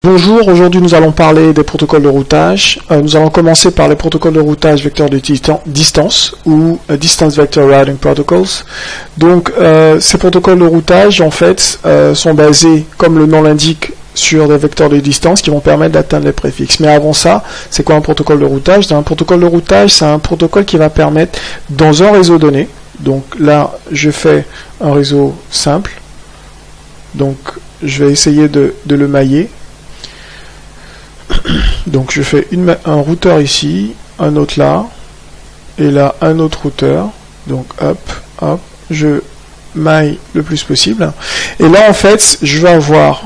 Bonjour, aujourd'hui nous allons parler des protocoles de routage. Nous allons commencer par les protocoles de routage vecteur de distance ou Distance Vector Routing Protocols. Donc ces protocoles de routage en fait sont basés, comme le nom l'indique, sur des vecteurs de distance qui vont permettre d'atteindre les préfixes. Mais avant ça, c'est quoi un protocole de routage? Un protocole de routage, c'est un protocole qui va permettre, dans un réseau donné, donc là je fais un réseau simple, donc je vais essayer de le mailler. Donc je fais un routeur ici, un autre là, et là un autre routeur. Donc hop, je maille le plus possible. Et là en fait, je vais avoir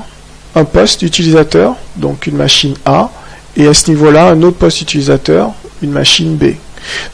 un poste utilisateur, donc une machine A, et à ce niveau-là, un autre poste utilisateur, une machine B.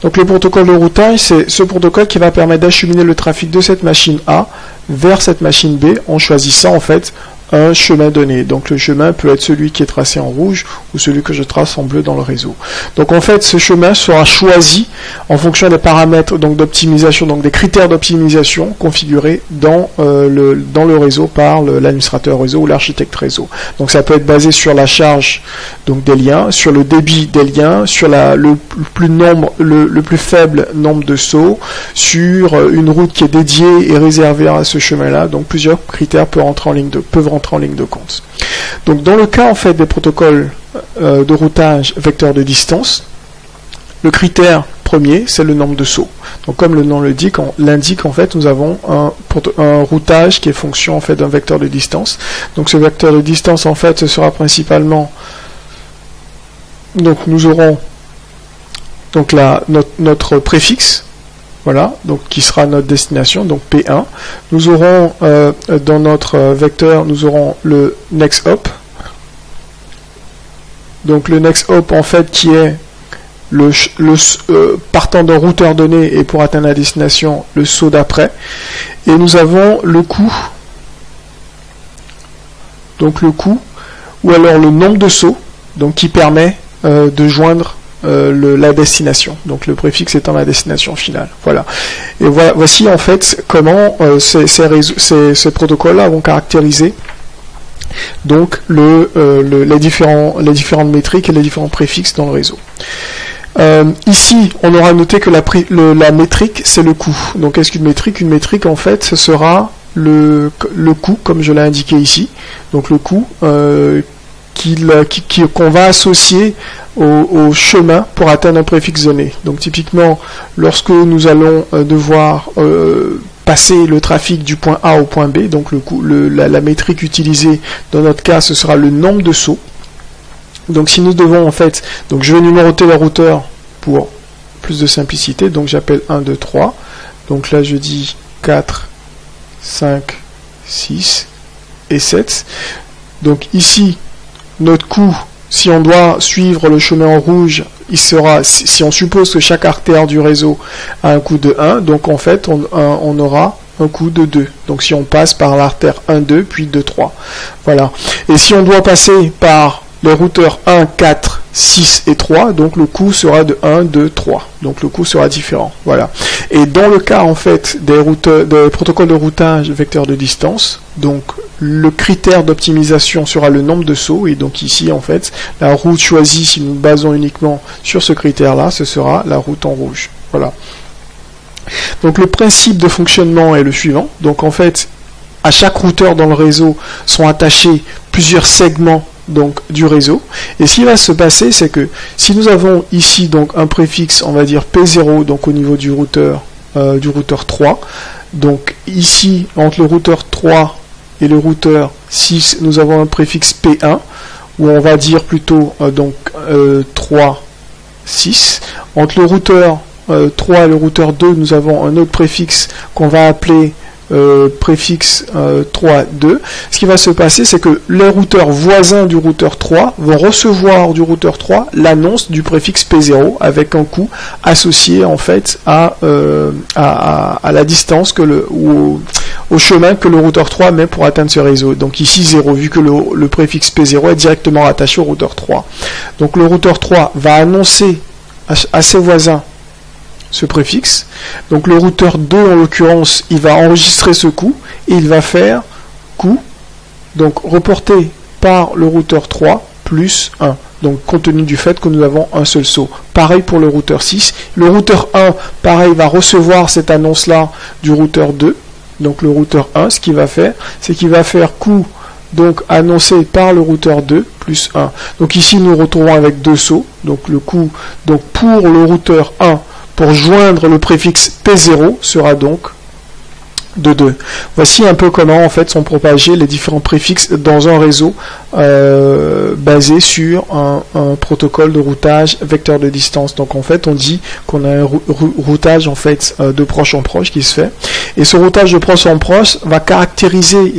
Donc le protocole de routage, c'est ce protocole qui va permettre d'acheminer le trafic de cette machine A vers cette machine B en choisissant en fait un chemin donné. Donc le chemin peut être celui qui est tracé en rouge ou celui que je trace en bleu dans le réseau. Donc en fait ce chemin sera choisi en fonction des paramètres donc d'optimisation, donc des critères d'optimisation configurés dans le réseau par l'administrateur réseau ou l'architecte réseau. Donc ça peut être basé sur la charge donc des liens, sur le débit des liens, sur le plus faible nombre de sauts, sur une route qui est dédiée et réservée à ce chemin-là. Donc plusieurs critères peuvent rentrer en ligne de compte. Donc dans le cas en fait des protocoles de routage vecteur de distance, le critère premier c'est le nombre de sauts. Donc comme le nom l'indique en fait, nous avons un routage qui est fonction en fait d'un vecteur de distance. Donc ce vecteur de distance en fait ce sera principalement, donc nous aurons donc notre préfixe. Voilà, donc qui sera notre destination, donc P1. Nous aurons dans notre vecteur, nous aurons le next hop. Donc le next hop en fait qui est partant d'un routeur donné et pour atteindre la destination, le saut d'après. Et nous avons le coût. Donc le coût, ou alors le nombre de sauts, donc qui permet de joindre la destination, donc le préfixe étant la destination finale. Voilà. Et voici en fait comment ces protocoles-là vont caractériser donc les différentes métriques et les différents préfixes dans le réseau. Ici, on aura noté que la métrique, c'est le coût. Donc qu'est-ce qu'une métrique? Une métrique en fait, ce sera le coût, comme je l'ai indiqué ici. Donc le coût qu'on va associer au chemin pour atteindre un préfixe donné. Donc typiquement, lorsque nous allons devoir passer le trafic du point A au point B, donc la métrique utilisée dans notre cas, ce sera le nombre de sauts. Donc si nous devons en fait, donc je vais numéroter le routeur pour plus de simplicité, donc j'appelle 1, 2, 3. Donc là je dis 4, 5, 6 et 7. Donc ici, notre coût, si on doit suivre le chemin en rouge, il sera, si on suppose que chaque artère du réseau a un coût de 1, donc en fait on aura un coût de 2. Donc si on passe par l'artère 1, 2, puis 2, 3. Voilà. Et si on doit passer par les routeurs 1, 4, 6 et 3, donc le coût sera de 1, 2, 3. Donc le coût sera différent. Voilà. Et dans le cas en fait des protocoles de routage vecteur de distance, donc le critère d'optimisation sera le nombre de sauts, et donc ici en fait la route choisie, si nous nous basons uniquement sur ce critère là, ce sera la route en rouge. Voilà. Donc le principe de fonctionnement est le suivant. Donc en fait à chaque routeur dans le réseau sont attachés plusieurs segments donc du réseau, et ce qui va se passer c'est que si nous avons ici donc un préfixe, on va dire P0, donc au niveau du routeur 3, donc ici entre le routeur 3 et le routeur 6 nous avons un préfixe P1, ou on va dire plutôt 3, 6. Entre le routeur 3 et le routeur 2 nous avons un autre préfixe qu'on va appeler préfixe 3, 2. Ce qui va se passer, c'est que les routeurs voisins du routeur 3 vont recevoir du routeur 3 l'annonce du préfixe P0 avec un coût associé en fait à la distance ou au chemin que le routeur 3 met pour atteindre ce réseau. Donc ici 0, vu que le préfixe P0 est directement rattaché au routeur 3. Donc le routeur 3 va annoncer à ses voisins ce préfixe. Donc le routeur 2 en l'occurrence, il va enregistrer ce coût et il va faire coût, donc reporter par le routeur 3 plus 1. Donc, compte tenu du fait que nous avons un seul saut. Pareil pour le routeur 6. Le routeur 1, pareil, va recevoir cette annonce-là du routeur 2. Donc, le routeur 1, ce qu'il va faire, c'est qu'il va faire coup, donc, annoncé par le routeur 2 plus 1. Donc, ici, nous retrouvons avec deux sauts. Donc, le coup, donc, pour le routeur 1, pour joindre le préfixe P0, sera donc de 2. Voici un peu comment en fait sont propagés les différents préfixes dans un réseau basé sur un protocole de routage vecteur de distance. Donc en fait on dit qu'on a un routage en fait de proche en proche qui se fait, et ce routage de proche en proche va caractériser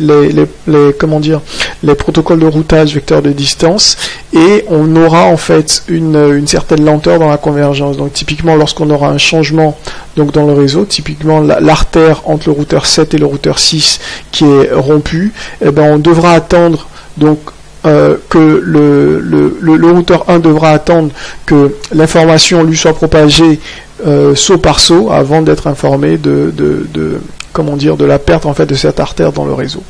les protocoles de routage vecteur de distance, et on aura en fait une certaine lenteur dans la convergence. Donc typiquement lorsqu'on aura un changement donc dans le réseau, typiquement l'artère entre le routeur 7 et le routeur 6 qui est rompu, eh ben on devra attendre donc que le routeur 1 devra attendre que l'information lui soit propagée saut par saut avant d'être informé de la perte en fait de cette artère dans le réseau.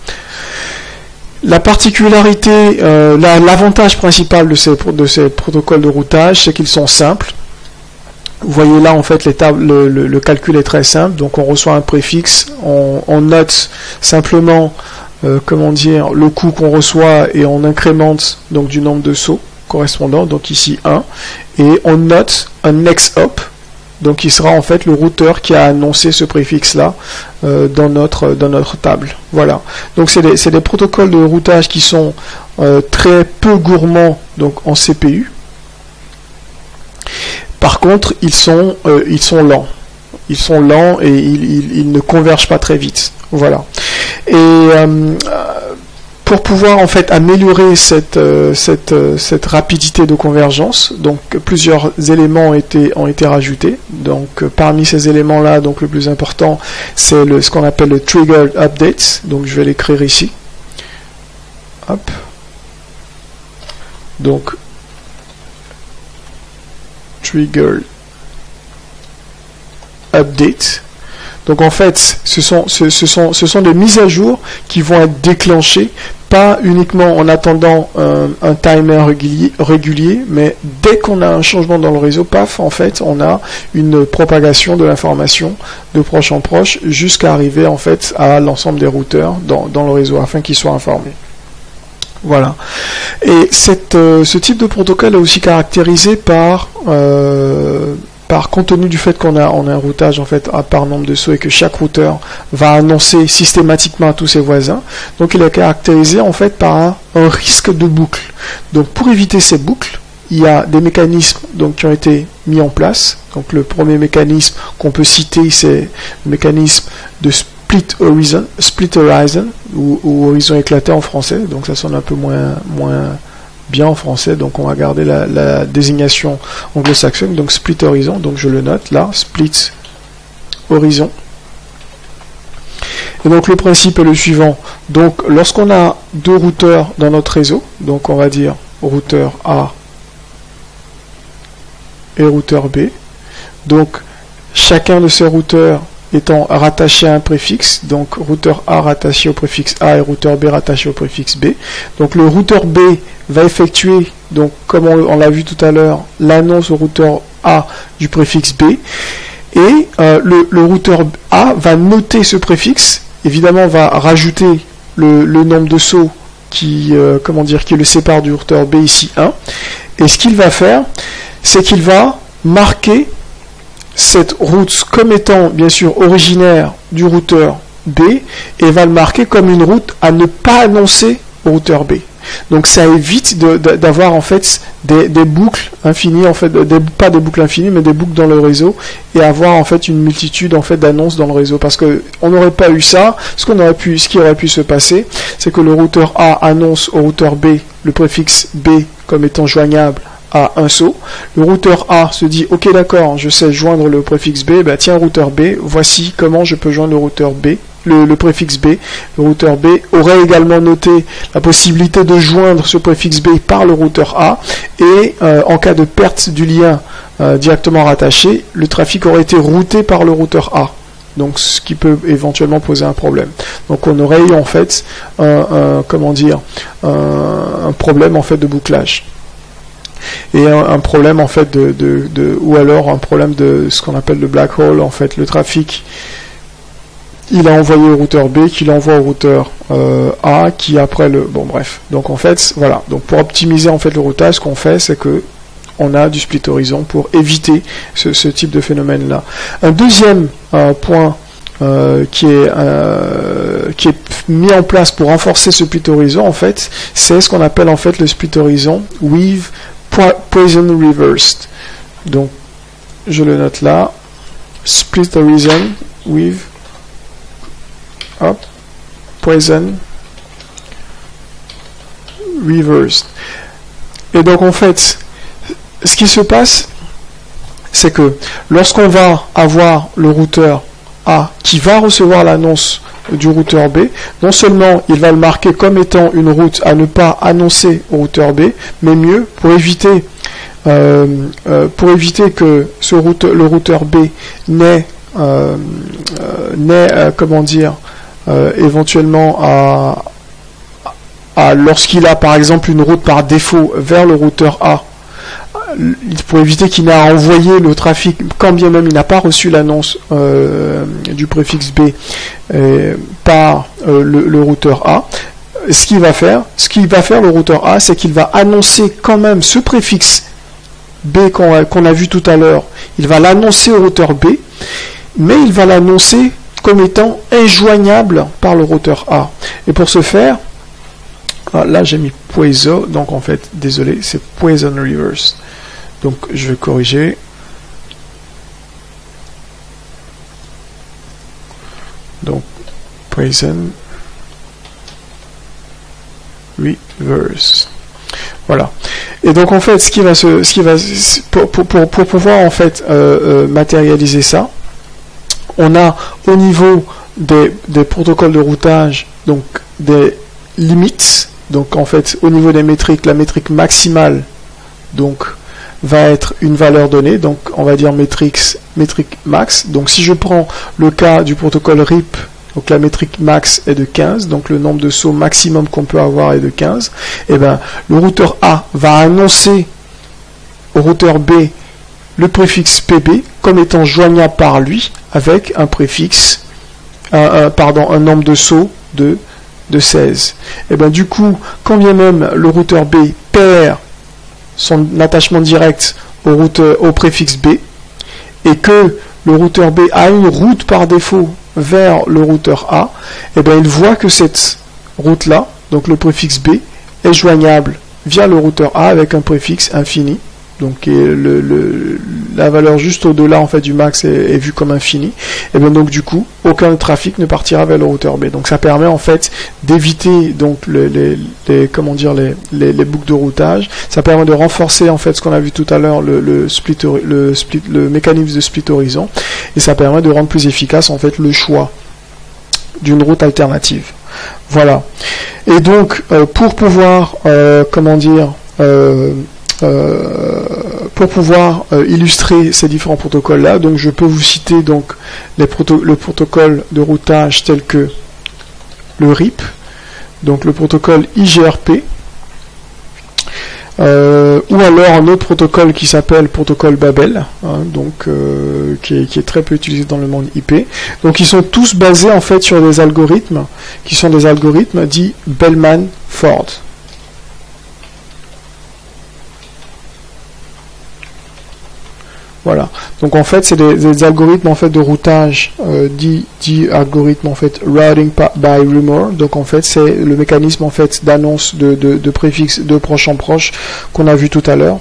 La particularité, l'avantage principal de ces protocoles de routage, c'est qu'ils sont simples. Vous voyez là en fait le calcul est très simple. Donc on reçoit un préfixe, on note simplement le coût qu'on reçoit, et on incrémente donc du nombre de sauts correspondant, donc ici 1, et on note un next hop, donc qui sera en fait le routeur qui a annoncé ce préfixe là dans notre table. Voilà. Donc c'est des protocoles de routage qui sont très peu gourmands donc en CPU. Par contre, ils sont lents. Ils sont lents et ils ne convergent pas très vite. Voilà. Et pour pouvoir en fait améliorer cette rapidité de convergence, donc plusieurs éléments ont été rajoutés. Donc parmi ces éléments-là, donc le plus important, c'est ce qu'on appelle le triggered updates. Donc je vais l'écrire ici. Hop. Donc trigger update. Donc en fait, ce sont des mises à jour qui vont être déclenchées, pas uniquement en attendant un timer régulier, mais dès qu'on a un changement dans le réseau, paf, en fait, on a une propagation de l'information de proche en proche jusqu'à arriver en fait à l'ensemble des routeurs dans le réseau afin qu'ils soient informés. Voilà. Et ce type de protocole est aussi caractérisé par compte tenu du fait qu'on a un routage en fait par nombre de sauts, et que chaque routeur va annoncer systématiquement à tous ses voisins. Donc il est caractérisé en fait par un risque de boucle. Donc pour éviter ces boucles, il y a des mécanismes donc qui ont été mis en place. Donc le premier mécanisme qu'on peut citer, c'est le mécanisme de Split Horizon, ou horizon éclaté en français. Donc ça sonne un peu moins bien en français, donc on va garder la désignation anglo-saxonne, donc Split Horizon, donc je le note là, Split Horizon. Et donc le principe est le suivant. Donc lorsqu'on a deux routeurs dans notre réseau, donc on va dire routeur A et routeur B, donc chacun de ces routeurs étant rattaché à un préfixe, donc routeur A rattaché au préfixe A et routeur B rattaché au préfixe B. Donc le routeur B va effectuer, donc comme on l'a vu tout à l'heure, l'annonce au routeur A du préfixe B, et le routeur A va noter ce préfixe, évidemment va rajouter le nombre de sauts qui le sépare du routeur B, ici 1, et ce qu'il va faire, c'est qu'il va marquer cette route comme étant bien sûr originaire du routeur B, et va le marquer comme une route à ne pas annoncer au routeur B. Donc ça évite d'avoir en fait des boucles infinies, en fait pas des boucles infinies, mais des boucles dans le réseau, et avoir en fait une multitude en fait d'annonces dans le réseau, parce que on n'aurait pas eu ça. Ce qui aurait pu se passer, c'est que le routeur A annonce au routeur B le préfixe B comme étant joignable à un saut. Le routeur A se dit ok, d'accord, je sais joindre le préfixe B, bah tiens routeur B, voici comment je peux joindre le routeur B, le préfixe B. Le routeur B aurait également noté la possibilité de joindre ce préfixe B par le routeur A, et en cas de perte du lien directement rattaché, le trafic aurait été routé par le routeur A. donc ce qui peut éventuellement poser un problème. Donc on aurait eu en fait un problème en fait de bouclage. Et un problème en fait ou alors un problème de ce qu'on appelle le black hole, en fait le trafic il a envoyé au routeur B qui l'envoie au routeur A qui après bon bref, donc en fait voilà, donc pour optimiser en fait le routage, ce qu'on fait c'est que on a du split horizon pour éviter ce type de phénomène là. Un deuxième point qui est mis en place pour renforcer ce split horizon en fait, c'est ce qu'on appelle en fait le split horizon with Poisson reversed. Donc je le note là, split horizon with Poisson reversed. Et donc en fait ce qui se passe c'est que lorsqu'on va avoir le routeur A qui va recevoir l'annonce du routeur B, non seulement il va le marquer comme étant une route à ne pas annoncer au routeur B, mais mieux, pour éviter que le routeur B n'ait éventuellement lorsqu'il a par exemple une route par défaut vers le routeur A, pour éviter qu'il n'ait à envoyer le trafic, quand bien même il n'a pas reçu l'annonce du préfixe B par le routeur A, ce qu'il va faire le routeur A, c'est qu'il va annoncer quand même ce préfixe B qu'on a vu tout à l'heure, il va l'annoncer au routeur B, mais il va l'annoncer comme étant injoignable par le routeur A. Et pour ce faire, là j'ai mis Poisson, donc en fait, désolé, c'est Poisson reverse. Donc je vais corriger. Donc Poisson reverse. Voilà. Et donc en fait, pour pouvoir en fait matérialiser ça, on a au niveau des protocoles de routage donc des limites. Donc en fait, au niveau des métriques, la métrique maximale donc va être une valeur donnée, donc on va dire métrique max. Donc si je prends le cas du protocole RIP, donc la métrique max est de 15, donc le nombre de sauts maximum qu'on peut avoir est de 15, et bien le routeur A va annoncer au routeur B le préfixe PB comme étant joignable par lui avec un préfixe, un nombre de sauts de 16. Et bien du coup, quand bien même le routeur B perd son attachement direct au préfixe B et que le routeur B a une route par défaut vers le routeur A, et bien il voit que cette route là, donc le préfixe B, est joignable via le routeur A avec un préfixe infini. Donc la valeur juste au-delà en fait du max est vue comme infinie, et bien donc du coup aucun trafic ne partira vers le routeur B. Donc ça permet en fait d'éviter donc les boucles de routage. Ça permet de renforcer en fait ce qu'on a vu tout à l'heure, le mécanisme de split horizon, et ça permet de rendre plus efficace en fait le choix d'une route alternative. Voilà. Et donc pour pouvoir illustrer ces différents protocoles là, donc je peux vous citer donc le protocole de routage tel que le RIP, donc le protocole IGRP, ou alors un autre protocole qui s'appelle protocole Babel, qui est très peu utilisé dans le monde IP. Donc ils sont tous basés en fait sur des algorithmes qui sont des algorithmes dits Bellman-Ford. Voilà. Donc en fait, c'est des algorithmes en fait de routage dits algorithmes en fait routing by rumor. Donc en fait, c'est le mécanisme en fait d'annonce de préfixe de proche en proche qu'on a vu tout à l'heure,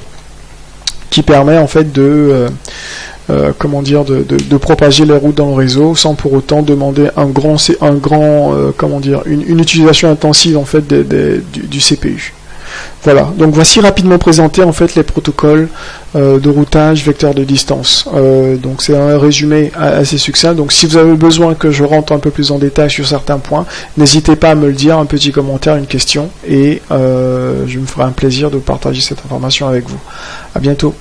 qui permet en fait de propager les routes dans le réseau sans pour autant demander une utilisation intensive en fait du CPU. Voilà, donc voici rapidement présenté en fait les protocoles de routage vecteur de distance. Donc c'est un résumé assez succinct. Donc si vous avez besoin que je rentre un peu plus en détail sur certains points, n'hésitez pas à me le dire, un petit commentaire, une question, et je me ferai un plaisir de partager cette information avec vous. À bientôt.